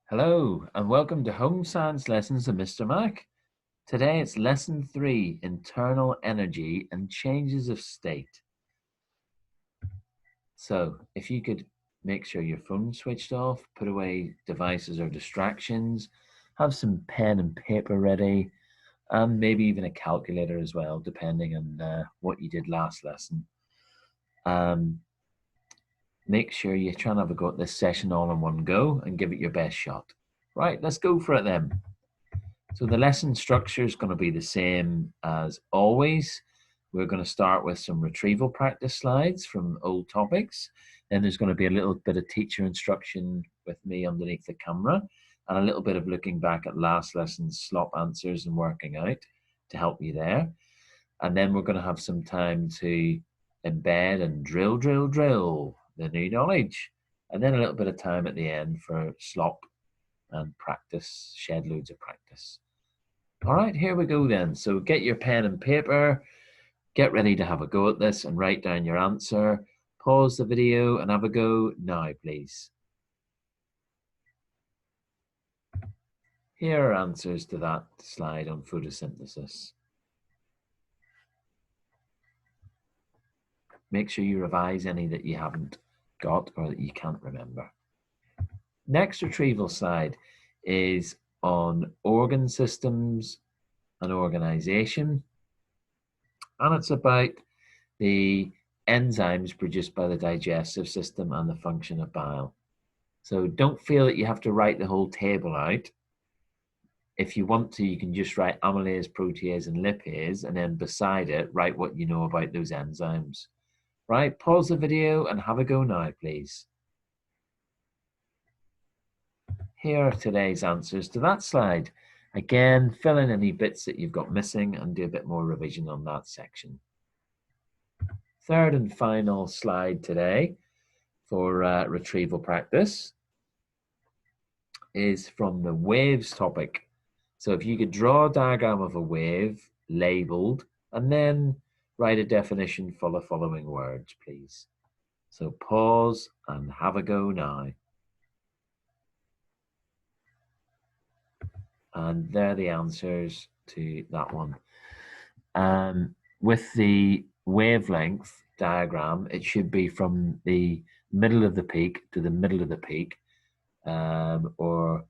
Hello and welcome to Home Science Lessons of Mr. Mac. Today it's Lesson 3, Internal Energy and Changes of State. So if you could make sure your phone's switched off, put away devices or distractions, have some pen and paper ready, and maybe even a calculator as well, depending on what you did last lesson. Make sure you try and have a go at this session all in one go and give it your best shot. Right, let's go for it then. So the lesson structure is going to be the same as always. We're going to start with some retrieval practice slides from old topics. Then there's going to be a little bit of teacher instruction with me underneath the camera and a little bit of looking back at last lesson's slop answers and working out to help you there. And then we're going to have some time to embed and drill the new knowledge. And then a little bit of time at the end for slop and practice, shed loads of practice. All right, here we go then. So get your pen and paper, get ready to have a go at this and write down your answer. Pause the video and have a go now, please. Here are answers to that slide on photosynthesis. Make sure you revise any that you haven't got or that you can't remember. Next retrieval slide is on organ systems and organization. And it's about the enzymes produced by the digestive system and the function of bile. So don't feel that you have to write the whole table out. If you want to, you can just write amylase, protease, and lipase, and then beside it, write what you know about those enzymes. Right, pause the video and have a go now, please. Here are today's answers to that slide. Again, fill in any bits that you've got missing and do a bit more revision on that section. Third and final slide today for retrieval practice is from the waves topic. So if you could draw a diagram of a wave labeled and then write a definition for the following words, please. So pause and have a go now. And there are the answers to that one. With the wavelength diagram, it should be from the middle of the peak to the middle of the peak, or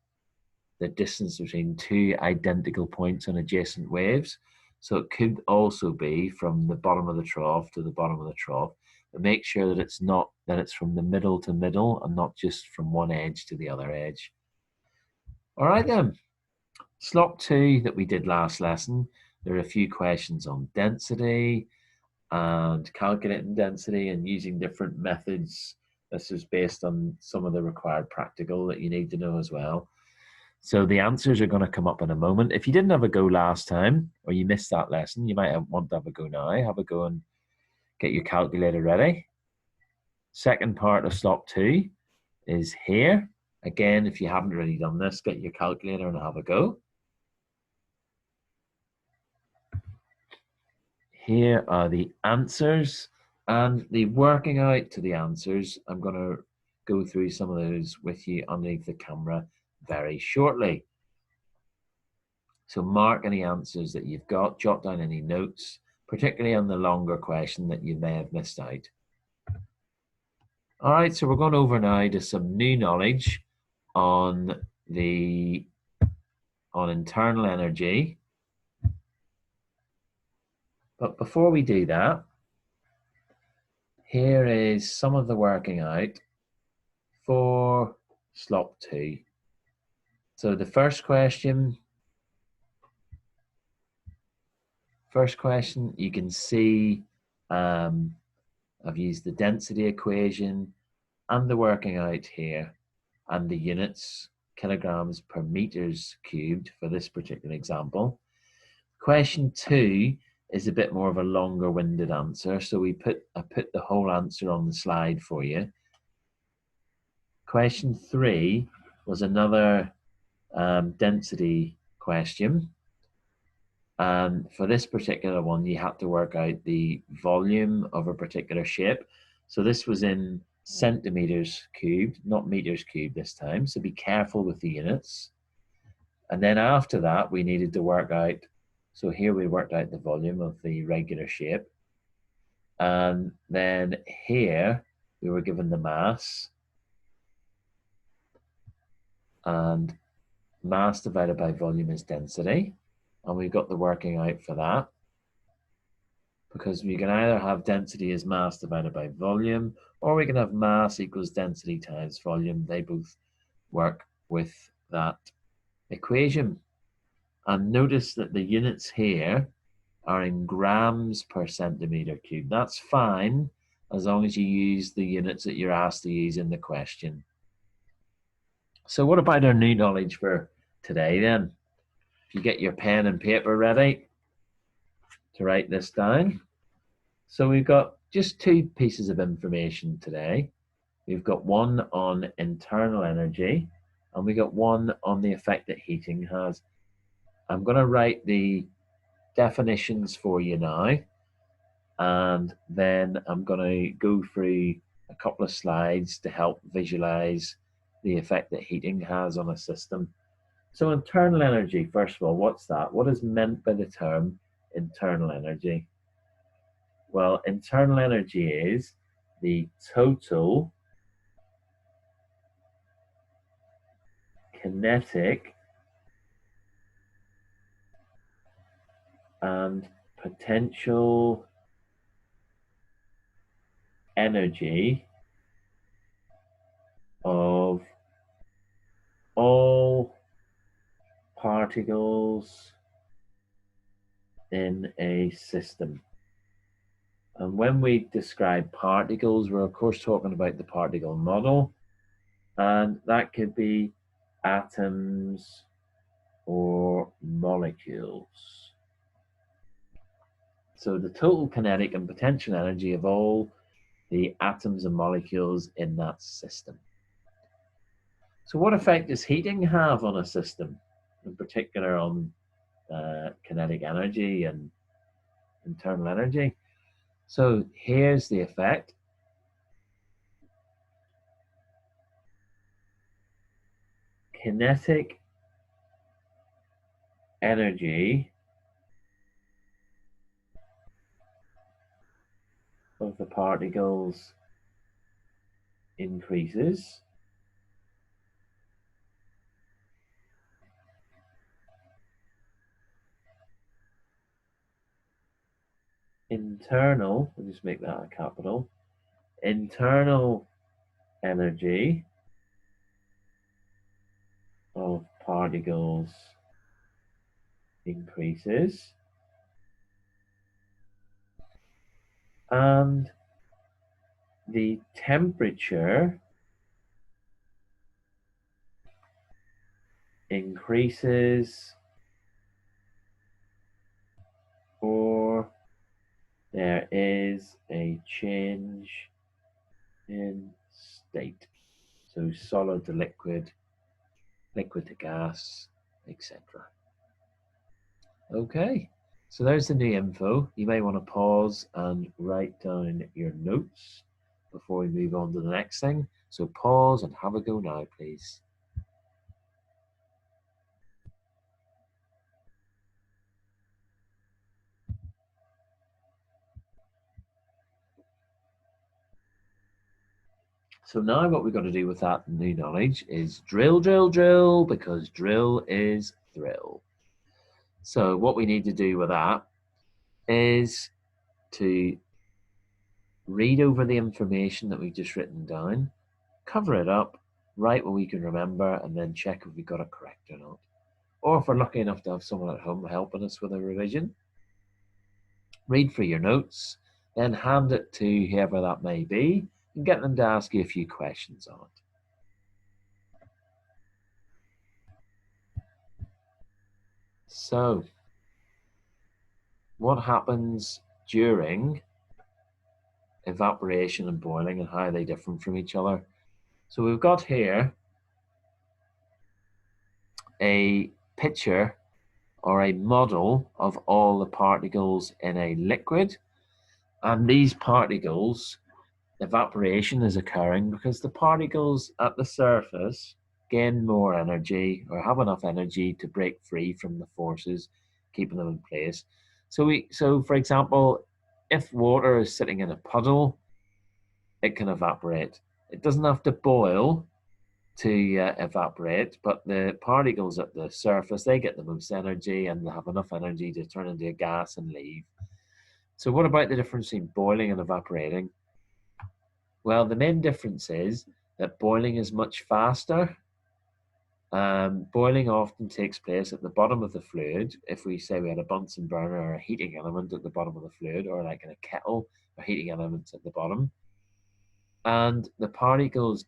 the distance between two identical points on adjacent waves. So it could also be from the bottom of the trough to the bottom of the trough, but make sure that it's not, that it's from the middle to middle and not just from one edge to the other edge. All right then. Slop 2 that we did last lesson, there are a few questions on density and calculating density and using different methods. This is based on some of the required practical that you need to know as well. So the answers are going to come up in a moment. If you didn't have a go last time or you missed that lesson, you might want to have a go now. Have a go and get your calculator ready. Second part of Slop 2 is here. Again, if you haven't already done this, get your calculator and have a go. Here are the answers and the working out to the answers. I'm going to go through some of those with you underneath the camera very shortly. So mark any answers that you've got, jot down any notes, particularly on the longer question that you may have missed out. All right, so we're going over now to some new knowledge on internal energy. But before we do that, here is some of the working out for Slop 2. So the first question, you can see I've used the density equation and the working out here and the units, kilograms per meters cubed for this particular example. Question 2 is a bit more of a longer winded answer, so I put the whole answer on the slide for you. Question 3 was another density question. And for this particular one, you had to work out the volume of a particular shape. So this was in centimeters cubed, not meters cubed this time. So be careful with the units. And then after that, we needed to work out, so here we worked out the volume of the regular shape. And then here we were given the mass, and mass divided by volume is density. And we got the working out for that, because we can either have density as mass divided by volume, or we can have mass equals density times volume. They both work with that equation. And notice that the units here are in grams per centimeter cubed. That's fine, as long as you use the units that you're asked to use in the question. So what about our new knowledge for today then? If you get your pen and paper ready to write this down. So we've got just two pieces of information today. We've got one on internal energy, and we got one on the effect that heating has. I'm going to write the definitions for you now, and then I'm going to go through a couple of slides to help visualize the effect that heating has on a system. So internal energy, first of all, what's that? What is meant by the term internal energy? Well, internal energy is the total kinetic and potential energy of all particles in a system. And when we describe particles, we're of course talking about the particle model, and that could be atoms or molecules. So the total kinetic and potential energy of all the atoms and molecules in that system. So what effect does heating have on a system, in particular on kinetic energy and internal energy? So here's the effect. Kinetic energy of the particles increases. Internal, we'll just make that a capital. Internal energy of particles increases. And the temperature increases, or there is a change in state. So solid to liquid, liquid to gas, etc. Okay, so there's the new info. You may want to pause and write down your notes before we move on to the next thing. So pause and have a go now, please. So now what we've got to do with that new knowledge is drill, drill, drill, because drill is thrill. So what we need to do with that is to read over the information that we've just written down, cover it up, write what we can remember, and then check if we got it correct or not. Or if we're lucky enough to have someone at home helping us with a revision, read through your notes, then hand it to whoever that may be, and get them to ask you a few questions on it. So, what happens during evaporation and boiling, and how are they different from each other? So we've got here a picture or a model of all the particles in a liquid, and these particles evaporation is occurring because the particles at the surface gain more energy or have enough energy to break free from the forces keeping them in place. So for example, if water is sitting in a puddle, it can evaporate. It doesn't have to boil to evaporate, but the particles at the surface, they get the most energy and they have enough energy to turn into a gas and leave. So what about the difference between boiling and evaporating? Well, the main difference is that boiling is much faster. Boiling often takes place at the bottom of the fluid. If we say we had a Bunsen burner or a heating element at the bottom of the fluid, or like in a kettle, or heating elements at the bottom, and the particles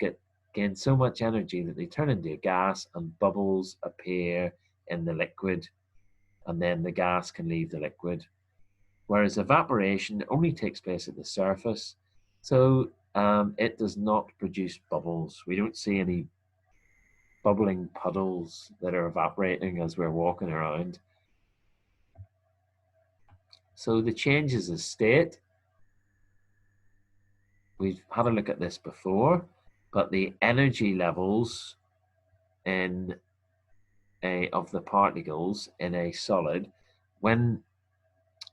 gain so much energy that they turn into a gas and bubbles appear in the liquid, and then the gas can leave the liquid. Whereas evaporation only takes place at the surface, so it does not produce bubbles. We don't see any bubbling puddles that are evaporating as we're walking around. So the changes of state, we've had a look at this before, but the energy levels in of the particles in a solid, when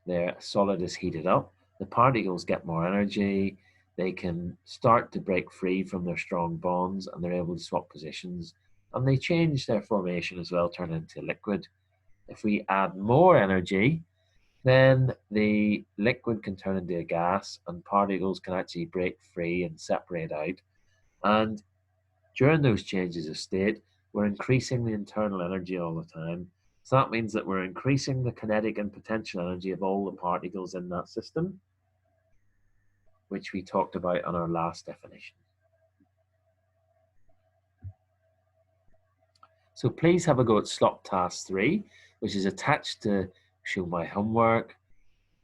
their solid is heated up, the particles get more energy, they can start to break free from their strong bonds, and they're able to swap positions, and they change their formation as well, turn into liquid. If we add more energy, then the liquid can turn into a gas and particles can actually break free and separate out. And during those changes of state, we're increasing the internal energy all the time. So that means that we're increasing the kinetic and potential energy of all the particles in that system, which we talked about on our last definition. So please have a go at Slop Task 3, which is attached to show my homework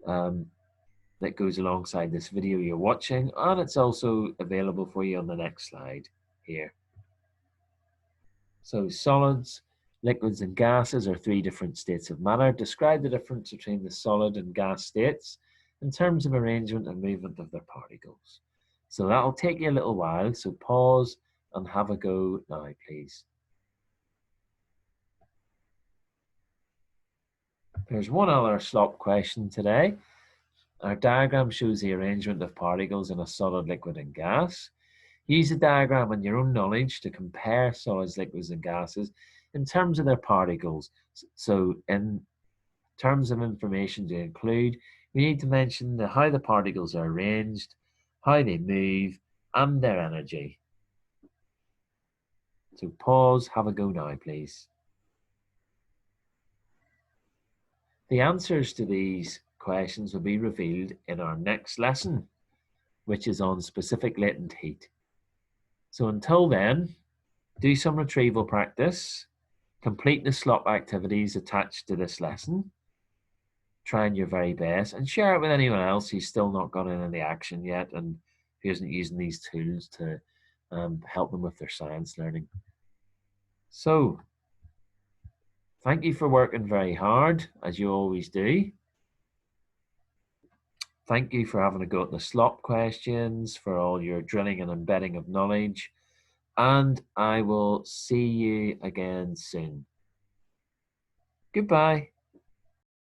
that goes alongside this video you're watching, and it's also available for you on the next slide here. So solids, liquids, and gases are three different states of matter. Describe the difference between the solid and gas states in terms of arrangement and movement of their particles. So that'll take you a little while, so pause and have a go now, please. There's one other Slop question today. Our diagram shows the arrangement of particles in a solid, liquid, and gas. Use the diagram and your own knowledge to compare solids, liquids, and gases in terms of their particles. So in terms of information to include, we need to mention how the particles are arranged, how they move, and their energy. So pause, have a go now, please. The answers to these questions will be revealed in our next lesson, which is on specific latent heat. So until then, do some retrieval practice, complete the Slop activities attached to this lesson, trying your very best, and share it with anyone else who's still not got in any action yet and who isn't using these tools to help them with their science learning. So, thank you for working very hard, as you always do. Thank you for having a go at the Slop questions, for all your drilling and embedding of knowledge, and I will see you again soon. Goodbye.